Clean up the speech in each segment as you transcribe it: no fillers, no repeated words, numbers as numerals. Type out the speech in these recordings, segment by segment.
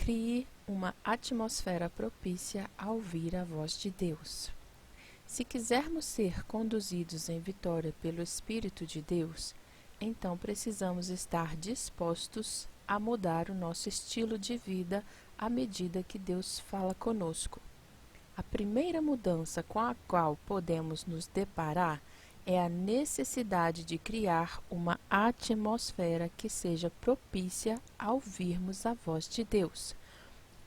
Crie uma atmosfera propícia a ouvir a voz de Deus. Se quisermos ser conduzidos em vitória pelo Espírito de Deus, então precisamos estar dispostos a mudar o nosso estilo de vida à medida que Deus fala conosco. A primeira mudança com a qual podemos nos deparar é a necessidade de criar uma atmosfera que seja propícia a ouvirmos a voz de Deus.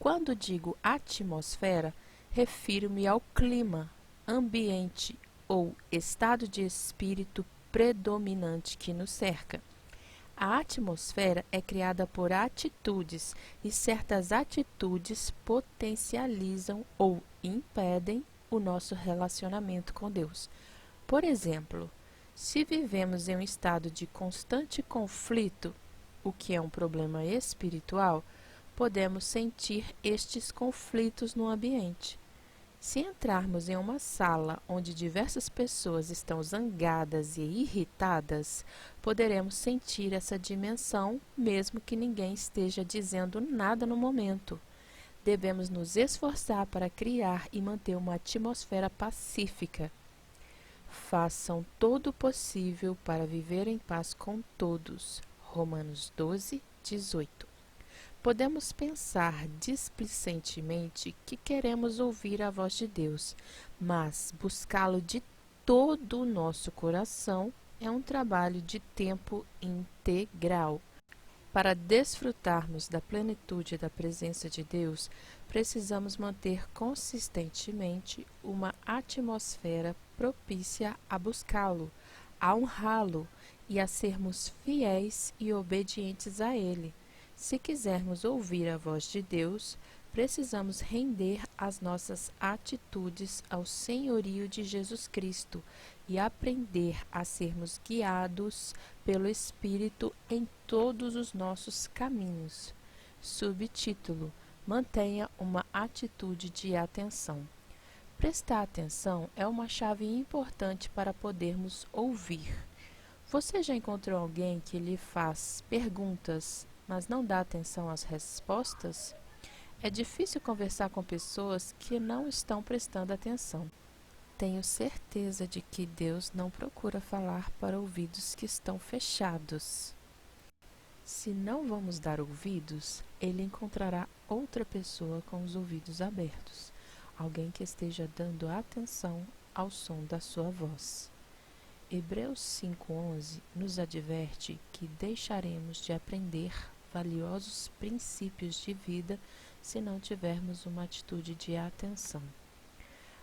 Quando digo atmosfera, refiro-me ao clima, ambiente ou estado de espírito predominante que nos cerca. A atmosfera é criada por atitudes e certas atitudes potencializam ou impedem o nosso relacionamento com Deus. Por exemplo, se vivemos em um estado de constante conflito, o que é um problema espiritual, podemos sentir estes conflitos no ambiente. Se entrarmos em uma sala onde diversas pessoas estão zangadas e irritadas, poderemos sentir essa dimensão, mesmo que ninguém esteja dizendo nada no momento. Devemos nos esforçar para criar e manter uma atmosfera pacífica. Façam todo o possível para viver em paz com todos. Romanos 12, 18. Podemos pensar displicentemente que queremos ouvir a voz de Deus, mas buscá-lo de todo o nosso coração é um trabalho de tempo integral. Para desfrutarmos da plenitude da presença de Deus, precisamos manter consistentemente uma atmosfera propícia a buscá-lo, a honrá-lo e a sermos fiéis e obedientes a Ele. Se quisermos ouvir a voz de Deus, precisamos render as nossas atitudes ao senhorio de Jesus Cristo e aprender a sermos guiados pelo Espírito em todos os nossos caminhos. Subtítulo: Mantenha uma atitude de atenção. Prestar atenção é uma chave importante para podermos ouvir. Você já encontrou alguém que lhe faz perguntas, mas não dá atenção às respostas? É difícil conversar com pessoas que não estão prestando atenção. Tenho certeza de que Deus não procura falar para ouvidos que estão fechados. Se não vamos dar ouvidos, Ele encontrará outra pessoa com os ouvidos abertos, alguém que esteja dando atenção ao som da sua voz. Hebreus 5:11 nos adverte que deixaremos de aprender valiosos princípios de vida se não tivermos uma atitude de atenção.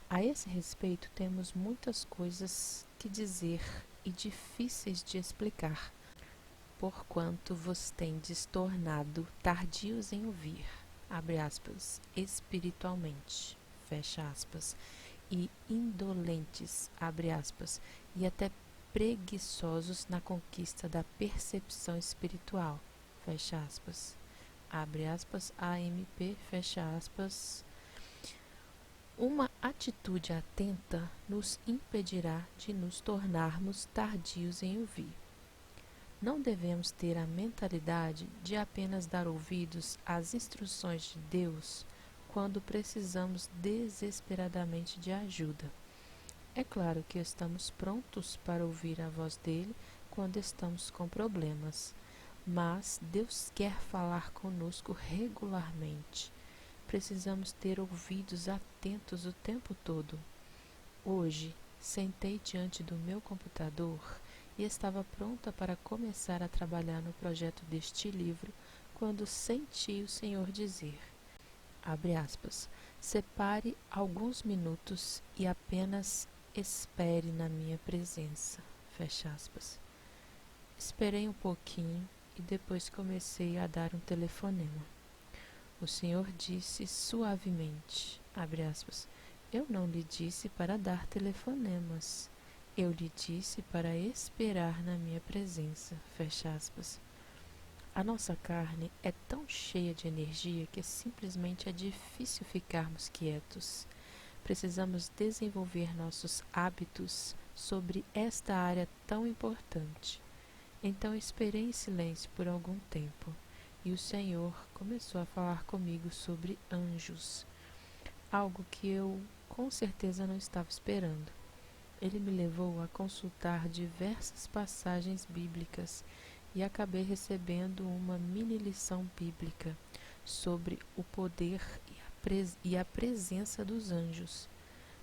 A esse respeito, temos muitas coisas que dizer e difíceis de explicar, porquanto vos tendes tornado tardios em ouvir, abre aspas, espiritualmente, fecha aspas, e indolentes, abre aspas, e até preguiçosos na conquista da percepção espiritual, fecha aspas, abre aspas, AMP, fecha aspas. Uma atitude atenta nos impedirá de nos tornarmos tardios em ouvir. Não devemos ter a mentalidade de apenas dar ouvidos às instruções de Deus quando precisamos desesperadamente de ajuda. É claro que estamos prontos para ouvir a voz dele quando estamos com problemas, mas Deus quer falar conosco regularmente. Precisamos ter ouvidos atentos o tempo todo. Hoje, sentei diante do meu computador e estava pronta para começar a trabalhar no projeto deste livro quando senti o Senhor dizer, abre aspas, separe alguns minutos e apenas espere na minha presença, fecha aspas. Esperei um pouquinho e depois comecei a dar um telefonema. O Senhor disse suavemente, abre aspas, eu não lhe disse para dar telefonemas, eu lhe disse para esperar na minha presença, fecha aspas. A nossa carne é tão cheia de energia que simplesmente é difícil ficarmos quietos. Precisamos desenvolver nossos hábitos sobre esta área tão importante. Então esperei em silêncio por algum tempo. e o Senhor começou a falar comigo sobre anjos, algo que eu com certeza não estava esperando. Ele me levou a consultar diversas passagens bíblicas e acabei recebendo uma mini lição bíblica sobre o poder e a presença dos anjos.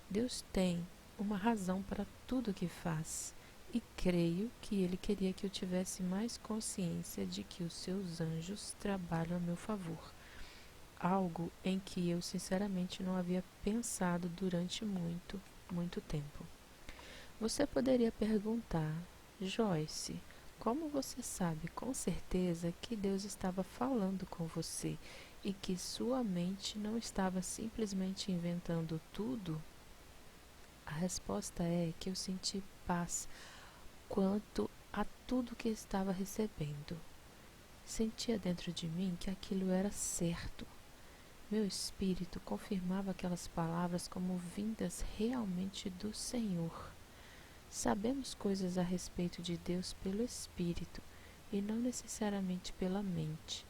Deus tem uma razão para tudo que faz, e creio que Ele queria que eu tivesse mais consciência de que os seus anjos trabalham a meu favor, algo em que eu sinceramente não havia pensado durante muito tempo. Você poderia perguntar: Joyce, como você sabe com certeza que Deus estava falando com você e que sua mente não estava simplesmente inventando tudo? A resposta é que eu senti paz quanto a tudo que estava recebendo. Sentia dentro de mim que aquilo era certo. Meu espírito confirmava aquelas palavras como vindas realmente do Senhor. Sabemos coisas a respeito de Deus pelo Espírito e não necessariamente pela mente.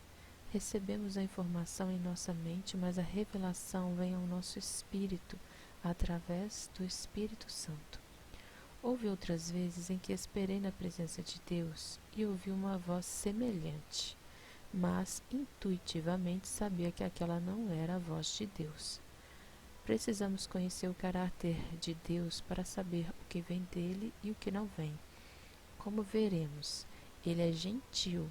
Recebemos a informação em nossa mente, mas a revelação vem ao nosso espírito através do Espírito Santo. Houve outras vezes em que esperei na presença de Deus e ouvi uma voz semelhante, mas intuitivamente sabia que aquela não era a voz de Deus. Precisamos conhecer o caráter de Deus para saber o que vem dele e o que não vem. Como veremos, ele é gentil,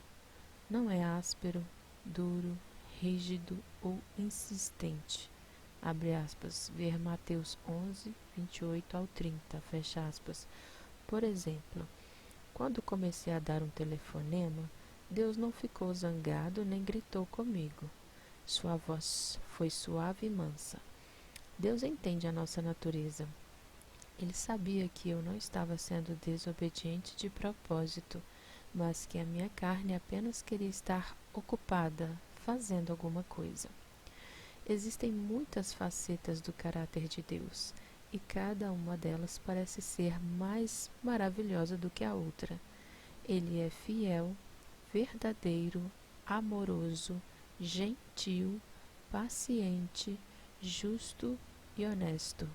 não é áspero, duro, rígido ou insistente. Abre aspas, ver Mateus 11, 28 ao 30, fecha aspas. Por exemplo, quando comecei a dar um telefonema, Deus não ficou zangado nem gritou comigo. Sua voz foi suave e mansa. Deus entende a nossa natureza. Ele sabia que eu não estava sendo desobediente de propósito, mas que a minha carne apenas queria estar ocupada, fazendo alguma coisa. Existem muitas facetas do caráter de Deus, e cada uma delas parece ser mais maravilhosa do que a outra. Ele é fiel, verdadeiro, amoroso, gentil, paciente, justo e honesto,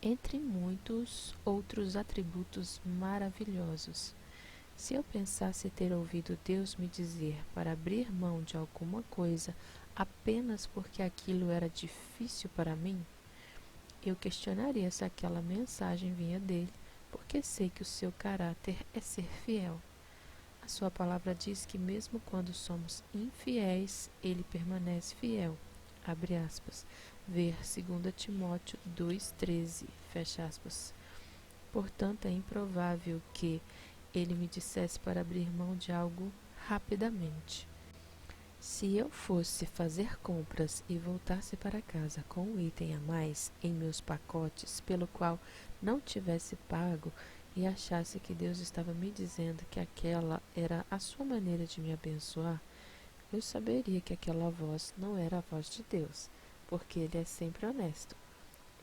entre muitos outros atributos maravilhosos. Se eu pensasse ter ouvido Deus me dizer para abrir mão de alguma coisa apenas porque aquilo era difícil para mim, eu questionaria se aquela mensagem vinha dele, porque sei que o seu caráter é ser fiel. A sua palavra diz que mesmo quando somos infiéis, ele permanece fiel. Abre aspas. Ver 2 Timóteo 2,13. Fecha aspas. Portanto, é improvável que ele me dissesse para abrir mão de algo rapidamente. Se eu fosse fazer compras e voltasse para casa com um item a mais em meus pacotes pelo qual não tivesse pago e achasse que Deus estava me dizendo que aquela era a sua maneira de me abençoar, eu saberia que aquela voz não era a voz de Deus, porque Ele é sempre honesto.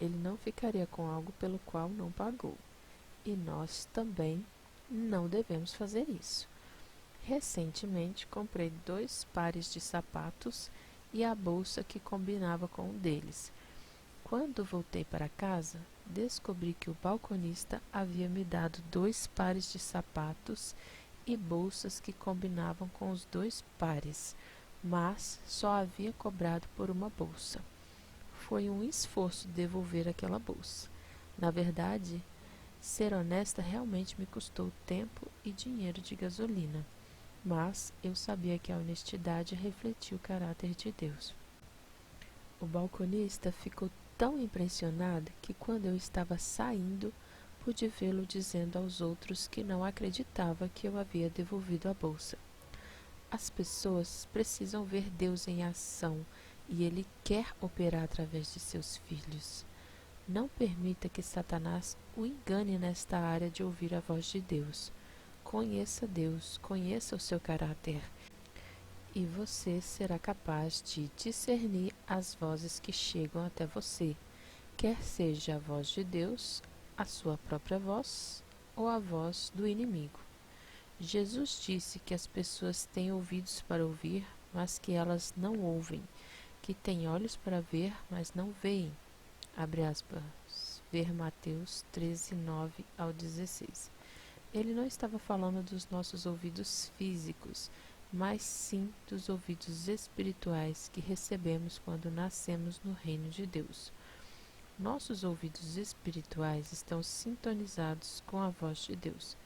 Ele não ficaria com algo pelo qual não pagou. E nós também não devemos fazer isso. Recentemente comprei 2 pares de sapatos e a bolsa que combinava com um deles. Quando voltei para casa, descobri que o balconista havia me dado 2 pares de sapatos e bolsas que combinavam com os 2 pares, mas só havia cobrado por uma bolsa. Foi um esforço devolver aquela bolsa. Na verdade, ser honesta realmente me custou tempo e dinheiro de gasolina, mas eu sabia que a honestidade refletia o caráter de Deus. O balconista ficou tão impressionado que quando eu estava saindo, pude vê-lo dizendo aos outros que não acreditava que eu havia devolvido a bolsa. As pessoas precisam ver Deus em ação e Ele quer operar através de seus filhos. Não permita que Satanás o engane nesta área de ouvir a voz de Deus. Conheça Deus, conheça o seu caráter, e você será capaz de discernir as vozes que chegam até você, quer seja a voz de Deus, a sua própria voz ou a voz do inimigo. Jesus disse que as pessoas têm ouvidos para ouvir, mas que elas não ouvem, que têm olhos para ver, mas não veem. Abre aspas. Ver Mateus 13, 9 ao 16. Ele não estava falando dos nossos ouvidos físicos, mas sim dos ouvidos espirituais que recebemos quando nascemos no reino de Deus. Nossos ouvidos espirituais estão sintonizados com a voz de Deus.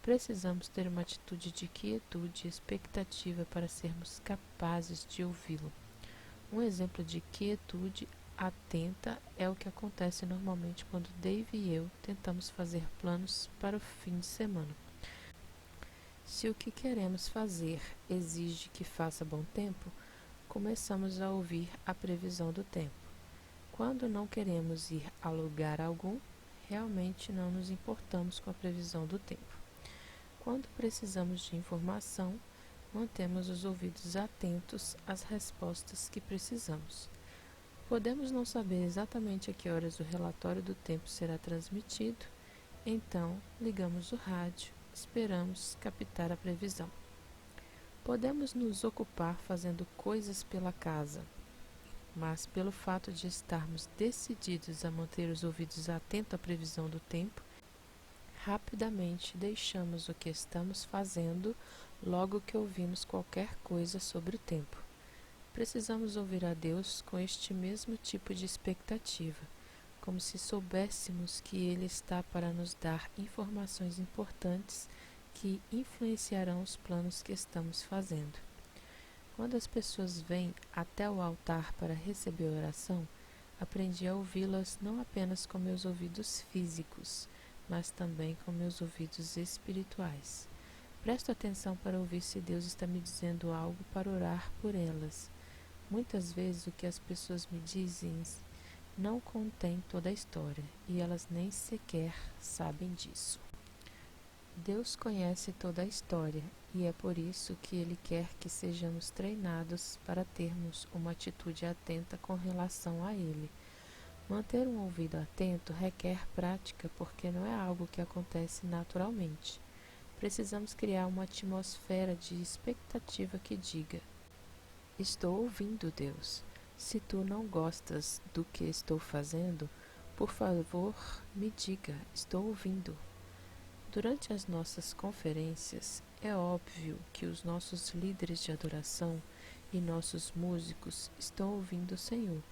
Precisamos ter uma atitude de quietude e expectativa para sermos capazes de ouvi-lo. Um exemplo de quietude atenta é o que acontece normalmente quando Dave e eu tentamos fazer planos para o fim de semana. Se o que queremos fazer exige que faça bom tempo, começamos a ouvir a previsão do tempo. Quando não queremos ir a lugar algum, realmente não nos importamos com a previsão do tempo. Quando precisamos de informação, mantemos os ouvidos atentos às respostas que precisamos. Podemos não saber exatamente a que horas o relatório do tempo será transmitido, então ligamos o rádio, esperamos captar a previsão. Podemos nos ocupar fazendo coisas pela casa, mas pelo fato de estarmos decididos a manter os ouvidos atentos à previsão do tempo, rapidamente deixamos o que estamos fazendo logo que ouvimos qualquer coisa sobre o tempo. Precisamos ouvir a Deus com este mesmo tipo de expectativa, como se soubéssemos que Ele está para nos dar informações importantes que influenciarão os planos que estamos fazendo. Quando as pessoas vêm até o altar para receber oração, aprendi a ouvi-las não apenas com meus ouvidos físicos, mas também com meus ouvidos espirituais. Presto atenção para ouvir se Deus está me dizendo algo para orar por elas. Muitas vezes o que as pessoas me dizem não contém toda a história, e elas nem sequer sabem disso. Deus conhece toda a história, e é por isso que Ele quer que sejamos treinados para termos uma atitude atenta com relação a Ele. Manter um ouvido atento requer prática, porque não é algo que acontece naturalmente. Precisamos criar uma atmosfera de expectativa que diga: estou ouvindo, Deus. Se tu não gostas do que estou fazendo, por favor, me diga, estou ouvindo. Durante as nossas conferências, é óbvio que os nossos líderes de adoração e nossos músicos estão ouvindo o Senhor,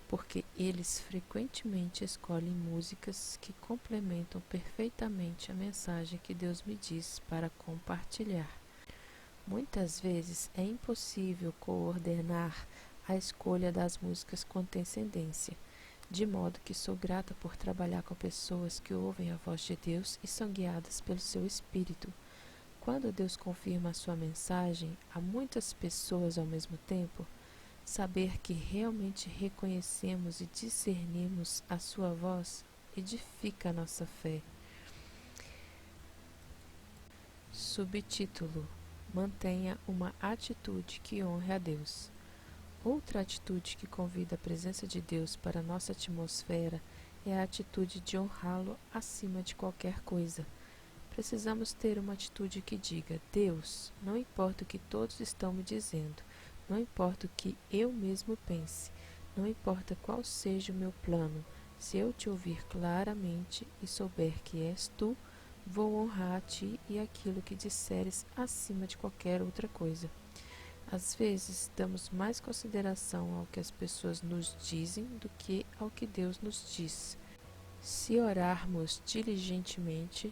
porque eles frequentemente escolhem músicas que complementam perfeitamente a mensagem que Deus me diz para compartilhar. Muitas vezes é impossível coordenar a escolha das músicas com antecedência, de modo que sou grata por trabalhar com pessoas que ouvem a voz de Deus e são guiadas pelo seu Espírito. Quando Deus confirma a sua mensagem a muitas pessoas ao mesmo tempo, saber que realmente reconhecemos e discernimos a sua voz edifica a nossa fé. Subtítulo: Mantenha uma atitude que honre a Deus. Outra atitude que convida a presença de Deus para a nossa atmosfera é a atitude de honrá-lo acima de qualquer coisa. Precisamos ter uma atitude que diga: Deus, não importa o que todos estão me dizendo, não importa o que eu mesmo pense, não importa qual seja o meu plano, se eu te ouvir claramente e souber que és tu, vou honrar a ti e aquilo que disseres acima de qualquer outra coisa. Às vezes, damos mais consideração ao que as pessoas nos dizem do que ao que Deus nos diz. Se orarmos diligentemente,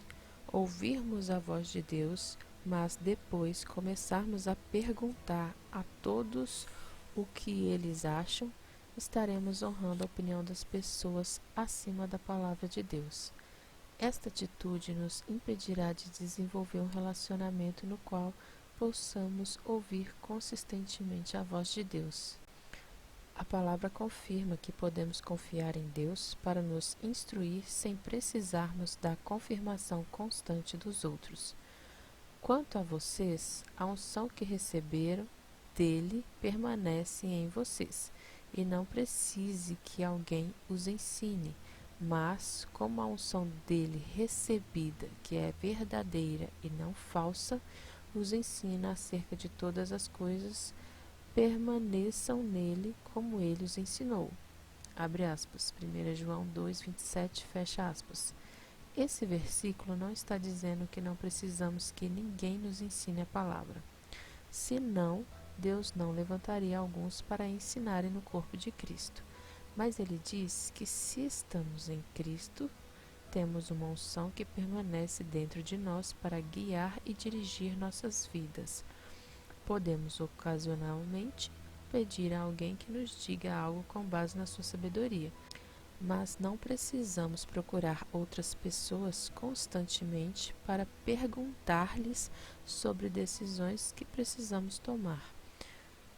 ouvirmos a voz de Deus, mas depois começarmos a perguntar a todos o que eles acham, estaremos honrando a opinião das pessoas acima da palavra de Deus. Esta atitude nos impedirá de desenvolver um relacionamento no qual possamos ouvir consistentemente a voz de Deus. A palavra confirma que podemos confiar em Deus para nos instruir sem precisarmos da confirmação constante dos outros. Quanto a vocês, a unção que receberam dele permanece em vocês, e não precise que alguém os ensine, Mas, como a unção dele recebida, que é verdadeira e não falsa, os ensina acerca de todas as coisas, permaneçam nele como ele os ensinou. Abre aspas, 1 João 2:27, fecha aspas. Esse versículo não está dizendo que não precisamos que ninguém nos ensine a palavra. Senão, Deus não levantaria alguns para ensinarem no corpo de Cristo. Mas ele diz que se estamos em Cristo, temos uma unção que permanece dentro de nós para guiar e dirigir nossas vidas. Podemos ocasionalmente pedir a alguém que nos diga algo com base na sua sabedoria, mas não precisamos procurar outras pessoas constantemente para perguntar-lhes sobre decisões que precisamos tomar.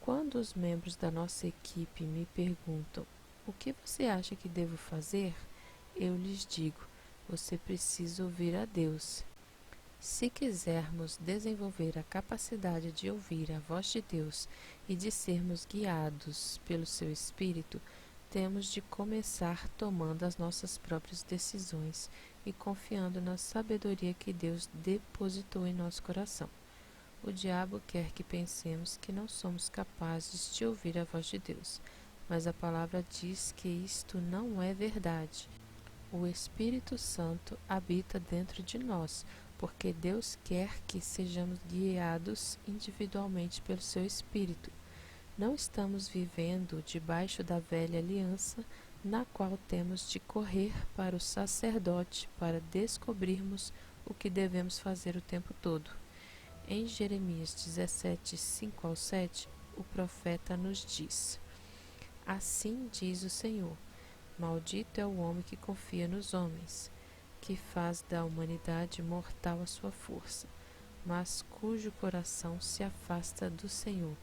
Quando os membros da nossa equipe me perguntam: "O que você acha que devo fazer?", eu lhes digo: "Você precisa ouvir a Deus." Se quisermos desenvolver a capacidade de ouvir a voz de Deus e de sermos guiados pelo seu Espírito, temos de começar tomando as nossas próprias decisões e confiando na sabedoria que Deus depositou em nosso coração. O diabo quer que pensemos que não somos capazes de ouvir a voz de Deus, mas a palavra diz que isto não é verdade. O Espírito Santo habita dentro de nós, porque Deus quer que sejamos guiados individualmente pelo seu Espírito. Não estamos vivendo debaixo da velha aliança, na qual temos de correr para o sacerdote para descobrirmos o que devemos fazer o tempo todo. Em Jeremias 17, 5-7, o profeta nos diz: "Assim diz o Senhor, maldito é o homem que confia nos homens, que faz da humanidade mortal a sua força, mas cujo coração se afasta do Senhor.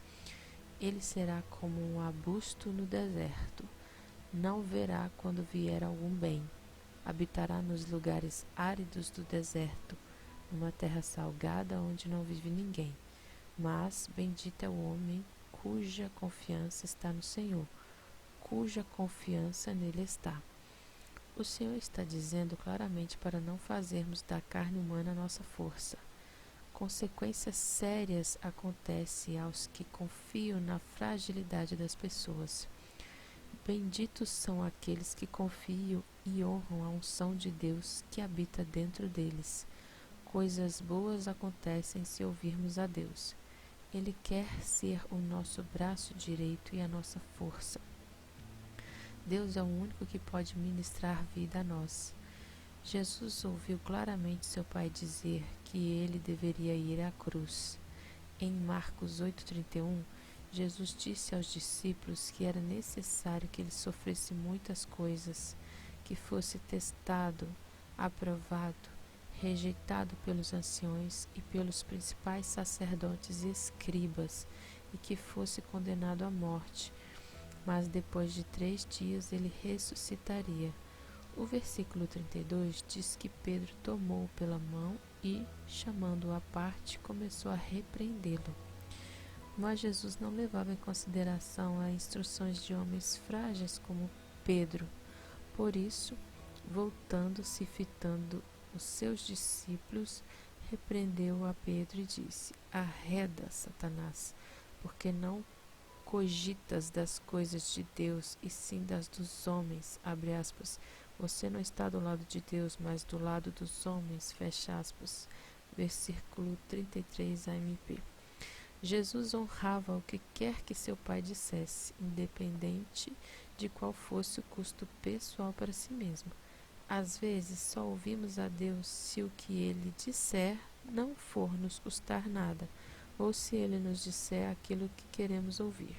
Ele será como um arbusto no deserto, não verá quando vier algum bem. Habitará nos lugares áridos do deserto, numa terra salgada onde não vive ninguém. Mas bendito é o homem cuja confiança está no Senhor, cuja confiança nele está." O Senhor está dizendo claramente para não fazermos da carne humana nossa força. Consequências sérias acontecem aos que confiam na fragilidade das pessoas. Benditos são aqueles que confiam e honram a unção de Deus que habita dentro deles. Coisas boas acontecem se ouvirmos a Deus. Ele quer ser o nosso braço direito e a nossa força. Deus é o único que pode ministrar vida a nós. Jesus ouviu claramente seu Pai dizer que ele deveria ir à cruz. Em Marcos 8,31, Jesus disse aos discípulos que era necessário que ele sofresse muitas coisas, que fosse testado, aprovado, rejeitado pelos anciões e pelos principais sacerdotes e escribas, e que fosse condenado à morte, mas depois de 3 dias ele ressuscitaria. O versículo 32 diz que Pedro tomou-o pela mão e, chamando-o à parte, começou a repreendê-lo. Mas Jesus não levava em consideração as instruções de homens frágeis como Pedro. Por isso, voltando-se e fitando os seus discípulos, repreendeu a Pedro e disse: "Arreda, Satanás, porque não cogitas das coisas de Deus, e sim das dos homens." Abre aspas. Você não está do lado de Deus, mas do lado dos homens. Fecha aspas. Versículo 33 AMP. Jesus honrava o que quer que seu Pai dissesse, independente de qual fosse o custo pessoal para si mesmo. Às vezes só ouvimos a Deus se o que Ele disser não for nos custar nada, ou se Ele nos disser aquilo que queremos ouvir.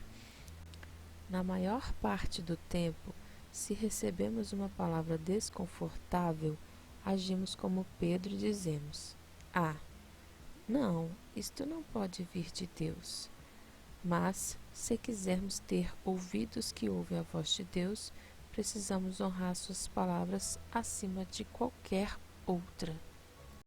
Na maior parte do tempo, se recebemos uma palavra desconfortável, agimos como Pedro e dizemos: "Ah, não, isto não pode vir de Deus." Mas, se quisermos ter ouvidos que ouvem a voz de Deus, precisamos honrar suas palavras acima de qualquer outra.